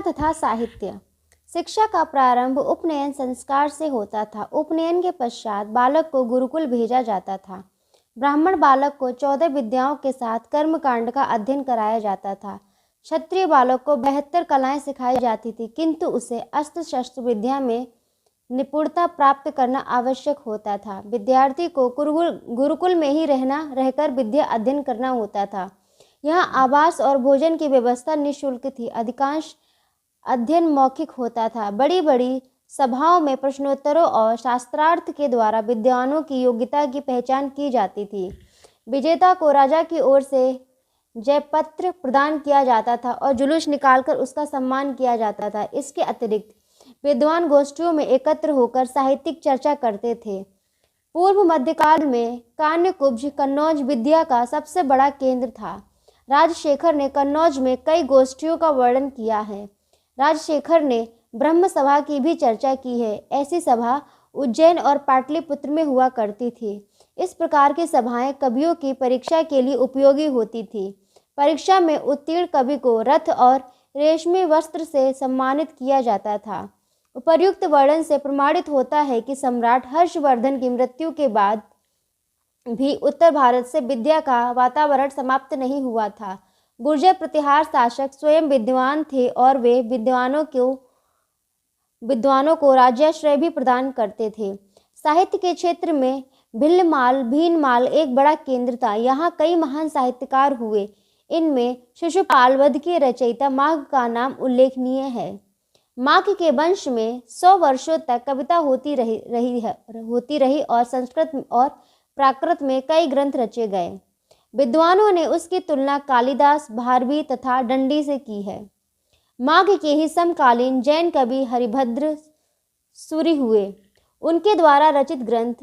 तथा साहित्य। शिक्षा का प्रारंभ उपनयन संस्कार से होता था। उपनयन के पश्चात बालक को गुरुकुल भेजा जाता था। ब्राह्मण बालक को 14 विद्याओं के साथ कर्मकांड का अध्ययन कराया जाता था। क्षत्रिय बालक को 72 कलाएं सिखाई जाती थी, किंतु उसे अस्त्र शस्त्र विद्या में निपुणता प्राप्त करना आवश्यक होता था। विद्यार्थी को गुरुकुल में ही रहकर विद्या अध्ययन करना होता था। यहाँ आवास और भोजन की व्यवस्था निःशुल्क थी। अधिकांश अध्ययन मौखिक होता था। बड़ी बड़ी सभाओं में प्रश्नोत्तरों और शास्त्रार्थ के द्वारा विद्वानों की योग्यता की पहचान की जाती थी। विजेता को राजा की ओर से जयपत्र प्रदान किया जाता था और जुलूस निकालकर उसका सम्मान किया जाता था। इसके अतिरिक्त विद्वान गोष्ठियों में एकत्र होकर साहित्यिक चर्चा करते थे। पूर्व मध्यकाल में कान्यकुब्ज कन्नौज विद्या का सबसे बड़ा केंद्र था। राजशेखर ने कन्नौज में कई गोष्ठियों का वर्णन किया है। राजशेखर ने ब्रह्म सभा की भी चर्चा की है। ऐसी सभा उज्जैन और पाटलिपुत्र में हुआ करती थी। इस प्रकार की सभाएं कवियों की परीक्षा के लिए उपयोगी होती थी। परीक्षा में उत्तीर्ण कवि को रथ और रेशमी वस्त्र से सम्मानित किया जाता था। उपर्युक्त वर्णन से प्रमाणित होता है कि सम्राट हर्षवर्धन की मृत्यु के बाद भी उत्तर भारत से विद्या का वातावरण समाप्त नहीं हुआ था। गुर्जर प्रतिहार शासक स्वयं विद्वान थे और वे विद्वानों को राज्याश्रय भी प्रदान करते थे। साहित्य के क्षेत्र में भीनमाल एक बड़ा केंद्र था। यहाँ कई महान साहित्यकार हुए। इनमें शिशुपाल वध के रचयिता माघ का नाम उल्लेखनीय है। माघ के वंश में 100 वर्षों तक कविता होती रही और संस्कृत और प्राकृत में कई ग्रंथ रचे गए। विद्वानों ने उसकी तुलना कालिदास, भारवी तथा दंडी से की है। माघ के ही समकालीन जैन कवि हरिभद्र सूरि हुए। उनके द्वारा रचित ग्रंथ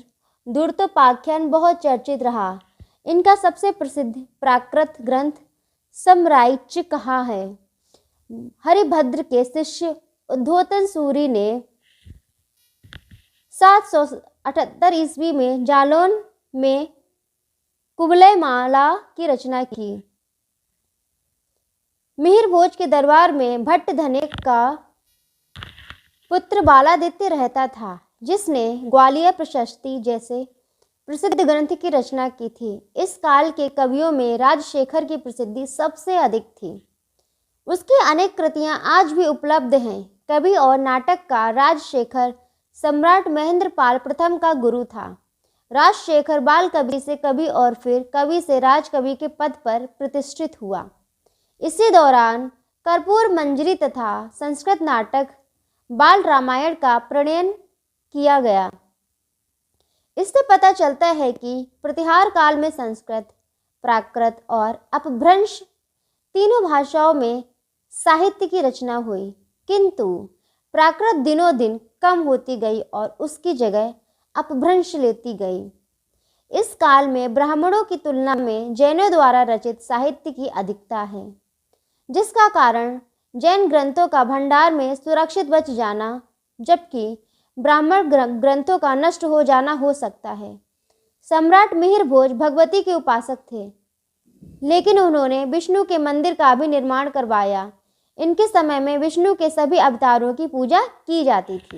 धूर्तोपाख्यान बहुत चर्चित रहा। इनका सबसे प्रसिद्ध प्राकृत ग्रंथ समराईच्यका है। हरिभद्र के शिष्य उद्धोतन सूरि ने 778 ईस्वी में जालौन में कुवलयमाला की रचना की। मिहिर भोज के दरबार में भट्ट धनिक का पुत्र बालादित्य रहता था, जिसने ग्वालियर प्रशस्ति जैसे प्रसिद्ध ग्रंथ की रचना की थी। इस काल के कवियों में राजशेखर की प्रसिद्धि सबसे अधिक थी। उसकी अनेक कृतियां आज भी उपलब्ध हैं। कवि और नाटककार राजशेखर सम्राट महेंद्रपाल प्रथम का गुरु था। राजशेखर बाल कवि से कवि और फिर कवि से राजकवि के पद पर प्रतिष्ठित हुआ। इसी दौरान कर्पूर मंजरी तथा संस्कृत नाटक बाल रामायण का प्रणयन किया गया। इससे पता चलता है कि प्रतिहार काल में संस्कृत, प्राकृत और अपभ्रंश तीनों भाषाओं में साहित्य की रचना हुई, किंतु प्राकृत दिनों दिन कम होती गई और उसकी जगह अपभ्रंश लेती गई। इस काल में ब्राह्मणों की तुलना में जैनों द्वारा रचित साहित्य की अधिकता है, जिसका कारण जैन ग्रंथों का भंडार में सुरक्षित बच जाना, जबकि ब्राह्मण ग्रंथों का नष्ट हो जाना हो सकता है। सम्राट मिहिर भोज भगवती के उपासक थे, लेकिन उन्होंने विष्णु के मंदिर का भी निर्माण करवाया। इनके समय में विष्णु के सभी अवतारों की पूजा की जाती थी।